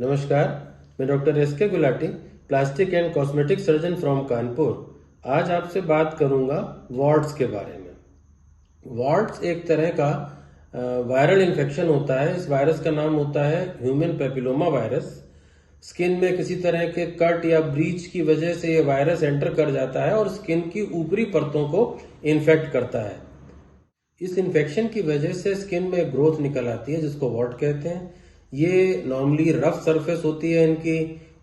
नमस्कार, मैं doctor S K. Gulati, plastic and cosmetic surgeon from Kanpur. आज आपसे बात करूंगा वार्ट्स के बारे में। वार्ट्स एक तरह का वायरल इन्फेक्शन होता है। इस वायरस का नाम होता है ह्यूमन पेपिलोमा वायरस। स्किन में किसी तरह के कट या ब्रीच की वजह से ये वायरस एंटर कर जाता है और स्किन की ऊपरी परतों को इन्फेक्ट करता है। इस इन्फेक्शन की वजह से स्किन में ग्रोथ निकल आती है जिसको वॉट कहते हैं। ये नॉर्मली रफ सरफेस होती है इनकी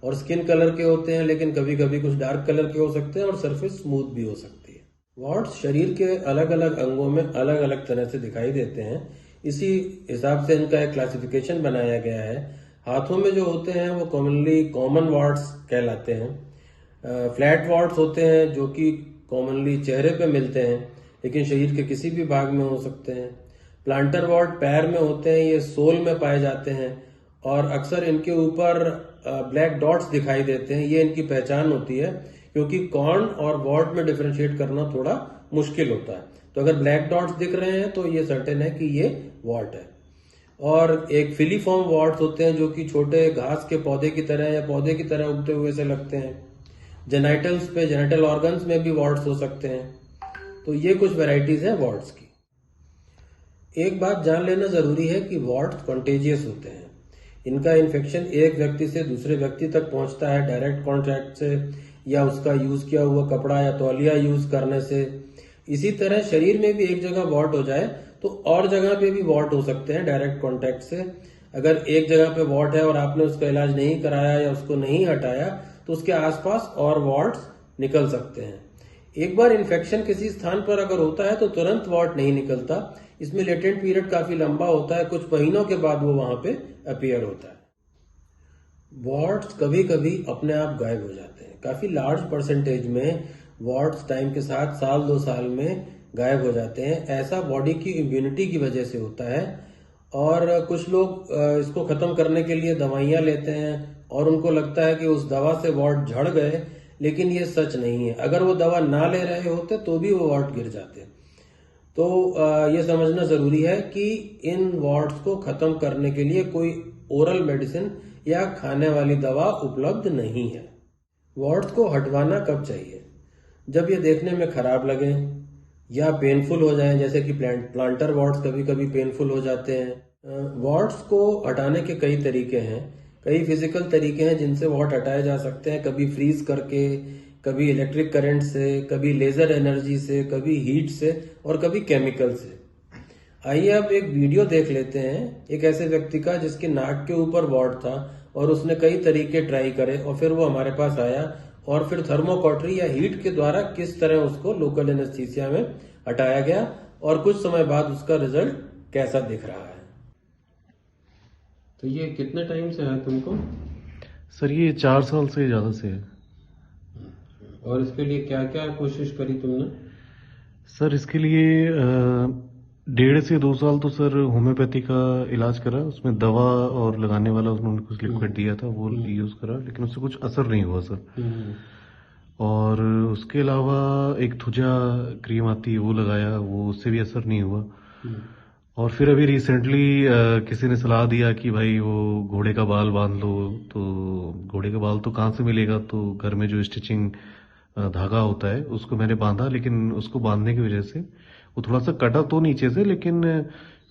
और स्किन कलर के होते हैं, लेकिन कभी कभी कुछ डार्क कलर के हो सकते हैं और सरफेस स्मूथ भी हो सकती है। वॉट्स शरीर के अलग अलग अंगों में अलग अलग तरह से दिखाई देते हैं। इसी हिसाब से इनका एक क्लासिफिकेशन बनाया गया है। हाथों में जो होते हैं वो कॉमन वॉट्स कहलाते हैं। फ्लैट वॉट्स होते हैं जो कि कॉमनली चेहरे पे मिलते हैं, लेकिन शरीर के किसी भी भाग में हो सकते हैं। प्लांटर वॉर्ट पैर में होते हैं, ये सोल में पाए जाते हैं और अक्सर इनके ऊपर ब्लैक डॉट्स दिखाई देते हैं। ये इनकी पहचान होती है, क्योंकि कॉर्न और वॉर्ट में डिफरेंशिएट करना थोड़ा मुश्किल होता है। तो अगर ब्लैक डॉट्स दिख रहे हैं तो ये सर्टेन है कि ये वॉर्ट है। और एक फिलीफॉर्म वॉर्ट्स होते हैं जो कि छोटे घास के पौधे की तरह या पौधे की तरह उगते हुए से लगते हैं। जेनिटल ऑर्गन्स में भी वॉर्ट्स हो सकते हैं। तो ये कुछ वैरायटीज हैं वॉर्ट्स की। एक बात जान लेना जरूरी है कि वॉर्ट्स कॉन्टेजियस होते हैं। इनका इन्फेक्शन एक व्यक्ति से दूसरे व्यक्ति तक पहुंचता है डायरेक्ट कॉन्टैक्ट से, या उसका यूज किया हुआ कपड़ा या तौलिया यूज करने से। इसी तरह शरीर में भी एक जगह वॉर्ट हो जाए तो और जगह पे भी वॉर्ट हो सकते हैं डायरेक्ट कॉन्टैक्ट से। अगर एक जगह पे वॉर्ट है और आपने उसका इलाज नहीं कराया या उसको नहीं हटाया तो उसके आसपास और वॉर्ट्स निकल सकते हैं। एक बार इन्फेक्शन किसी स्थान पर अगर होता है तो तुरंत वॉर्ट नहीं निकलता। इसमें लेटेंट पीरियड काफी लंबा होता है, कुछ महीनों के बाद वो वहां पे अपीयर होता है। वॉर्ट्स कभी कभी अपने आप गायब हो जाते हैं। काफी लार्ज परसेंटेज में वॉर्ट्स टाइम के साथ साल 2 साल में गायब हो जाते हैं। ऐसा बॉडी की इम्यूनिटी की वजह से होता है। और कुछ लोग इसको खत्म करने के लिए दवाइयां लेते हैं और उनको लगता है कि उस दवा से वॉर्ट झड़ गए, लेकिन ये सच नहीं है। अगर वो दवा ना ले रहे होते तो भी वो वॉर्ट गिर जाते। तो ये समझना जरूरी है कि इन वॉर्ट्स को खत्म करने के लिए कोई ओरल मेडिसिन या खाने वाली दवा उपलब्ध नहीं है। वॉर्ट्स को हटवाना कब चाहिए? जब ये देखने में खराब लगे या पेनफुल हो जाएं, जैसे कि प्लांटर वॉर्ट्स कभी कभी पेनफुल हो जाते हैं। वॉर्ट्स को हटाने के कई तरीके हैं। कई फिजिकल तरीके हैं जिनसे वॉर्ट हटाए जा सकते हैं। कभी फ्रीज करके, कभी इलेक्ट्रिक करंट से, कभी लेजर एनर्जी से, कभी हीट से और कभी केमिकल से। आइए अब एक वीडियो देख लेते हैं एक ऐसे व्यक्ति का जिसके नाक के ऊपर वॉर्ट था और उसने कई तरीके ट्राई करे और फिर वो हमारे पास आया और फिर थर्मोकॉटरी या हीट के द्वारा किस तरह उसको लोकल एनेस्थीसिया में हटाया गया और कुछ समय बाद उसका रिजल्ट कैसा दिख रहा है। तो ये कितने टाइम से है तुमको? सर ये 4 साल से ज़्यादा से है। और इसके लिए क्या क्या कोशिश करी तुमने? सर इसके लिए 1.5 से 2 साल तो सर होम्योपैथी का इलाज करा। उसमें दवा और लगाने वाला उन्होंने कुछ लिक्विड दिया था, वो यूज़ करा, लेकिन उससे कुछ असर नहीं हुआ सर। और उसके अलावा एक थुजा क्रीम आती है वो लगाया, वो उससे भी असर नहीं हुआ। और फिर अभी रिसेंटली किसी ने सलाह दिया कि भाई वो घोड़े का बाल बांध लो। तो घोड़े का बाल तो कहाँ से मिलेगा, तो घर में जो स्टिचिंग धागा होता है उसको मैंने बांधा, लेकिन उसको बांधने की वजह से वो थोड़ा सा कटा तो नीचे से, लेकिन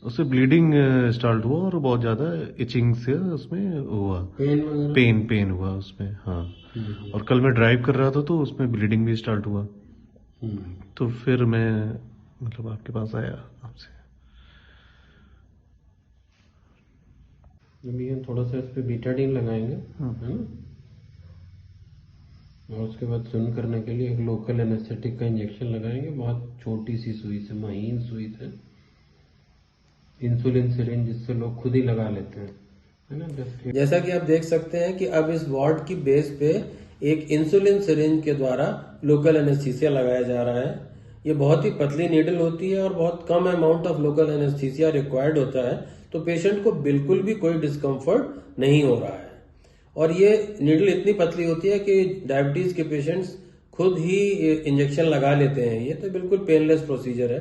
उससे ब्लीडिंग स्टार्ट हुआ और बहुत ज़्यादा इचिंग से उसमें हुआ, पेन हुआ उसमें। हाँ। और कल मैं ड्राइव कर रहा था तो उसमें ब्लीडिंग भी स्टार्ट हुआ। तो फिर मैं मतलब आपके पास आया आपसे। अभी हम थोड़ा सा इस पे बीटाडीन लगाएंगे, है ना? और उसके बाद सुन करने के लिए एक लोकल एनेस्थेटिक का इंजेक्शन लगाएंगे, बहुत छोटी सी सुई से, महीन सुई से, इंसुलिन सिरिंज, जिससे लोग खुद ही लगा लेते हैं, है ना? जैसा कि आप देख सकते हैं कि अब इस वार्ड की बेस पे एक इंसुलिन सिरिंज के द्वारा लोकल एनेस्थीसिया लगाया जा रहा है। ये बहुत ही पतली नीडल होती है और बहुत कम amount of local anaesthesia required होता है, तो पेशेंट को बिल्कुल भी कोई डिस्कम्फर्ट नहीं हो रहा है। और ये नीडल इतनी पतली होती है कि डायबिटीज के पेशेंट्स खुद ही इंजेक्शन लगा लेते हैं। ये तो बिल्कुल पेनलेस प्रोसीजर है।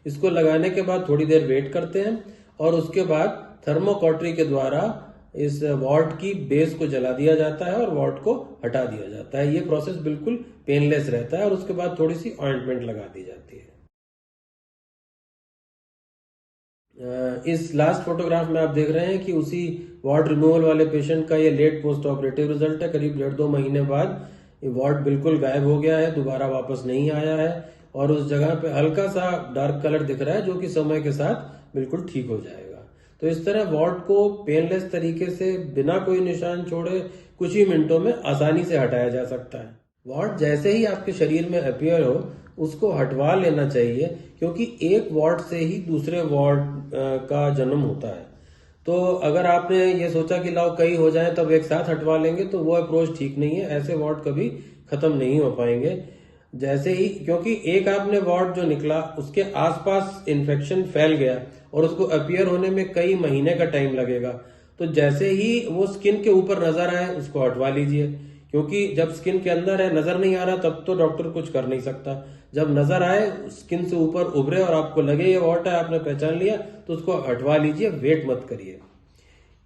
इसको लगाने के बाद थोड़ी देर वेट करते हैं और उसके बाद थर्मोकॉटरी के द्वारा इस वॉर्ट की बेस को जला दिया जाता है और वॉर्ट को हटा दिया जाता है। ये प्रोसेस बिल्कुल पेनलेस रहता है और उसके बाद थोड़ी सी ऑइंटमेंट लगा दी जाती है। इस लास्ट फोटोग्राफ में आप देख रहे हैं कि उसी वॉर्ड रिमूवल वाले पेशेंट का ये लेट पोस्ट ऑपरेटिव रिजल्ट है। करीब 1.5-2 महीने बाद ये वॉर्ड बिल्कुल गायब हो गया है, दोबारा वापस नहीं आया है और उस जगह पे हल्का सा डार्क कलर दिख रहा है जो कि समय के साथ बिल्कुल ठीक हो जाएगा। तो इस तरह वॉर्ड को पेनलेस तरीके से बिना कोई निशान छोड़े कुछ ही मिनटों में आसानी से हटाया जा सकता है। वॉर्ड जैसे ही आपके शरीर में अपीयर हो उसको हटवा लेना चाहिए, क्योंकि एक वॉर्ड से ही दूसरे वॉर्ड का जन्म होता है। तो अगर आपने ये सोचा कि लाओ कई हो जाए तब एक साथ हटवा लेंगे तो वो अप्रोच ठीक नहीं है। ऐसे वॉर्ड कभी खत्म नहीं हो पाएंगे। जैसे ही, क्योंकि एक आपने वॉर्ड जो निकला उसके आसपास इन्फेक्शन फैल गया और उसको अपीयर होने में कई महीने का टाइम लगेगा। तो जैसे ही वो स्किन के ऊपर नजर आए उसको हटवा लीजिए, क्योंकि जब स्किन के अंदर है, नजर नहीं आ रहा, तब तो डॉक्टर कुछ कर नहीं सकता। जब नजर आए, स्किन से ऊपर उभरे और आपको लगे ये वॉर्ट है, आपने पहचान लिया, तो उसको हटवा लीजिए, वेट मत करिए।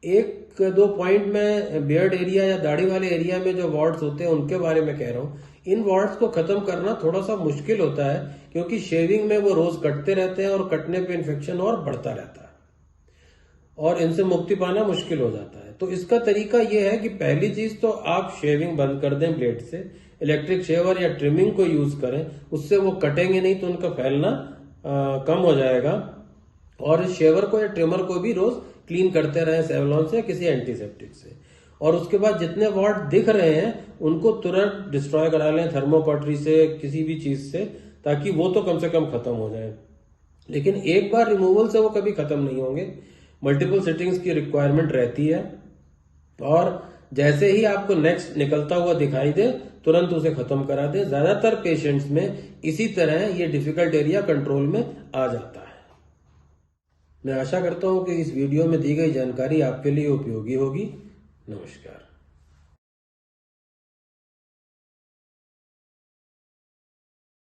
1-2 पॉइंट में बियर्ड एरिया या दाढ़ी वाले एरिया में जो वॉर्ड्स होते हैं उनके बारे में कह रहा हूँ। इन वॉर्ड्स को खत्म करना थोड़ा सा मुश्किल होता है, क्योंकि शेविंग में वो रोज कटते रहते हैं और कटने पे इन्फेक्शन और बढ़ता रहता है और इनसे मुक्ति पाना मुश्किल हो जाता है। तो इसका तरीका यह है कि पहली चीज तो आप शेविंग बंद कर दें ब्लेड से, इलेक्ट्रिक शेवर या ट्रिमिंग को यूज करें, उससे वो कटेंगे नहीं तो उनका फैलना कम हो जाएगा। और इस शेवर को या ट्रिमर को भी रोज क्लीन करते रहें सेवलॉन से, किसी एंटीसेप्टिक से। और उसके बाद जितने वॉर्ड दिख रहे हैं उनको तुरंत डिस्ट्रॉय करा लें थर्मोकॉटरी से, किसी भी चीज से, ताकि वो तो कम से कम खत्म हो जाए। लेकिन एक बार रिमूवल से वो कभी खत्म नहीं होंगे, मल्टीपल सिटिंग्स की रिक्वायरमेंट रहती है। और जैसे ही आपको नेक्स्ट निकलता हुआ दिखाई दे तुरंत उसे खत्म करा दें। ज्यादातर पेशेंट्स में इसी तरह ये डिफिकल्ट एरिया कंट्रोल में आ जाता है। मैं आशा करता हूं कि इस वीडियो में दी गई जानकारी आपके लिए उपयोगी होगी। नमस्कार।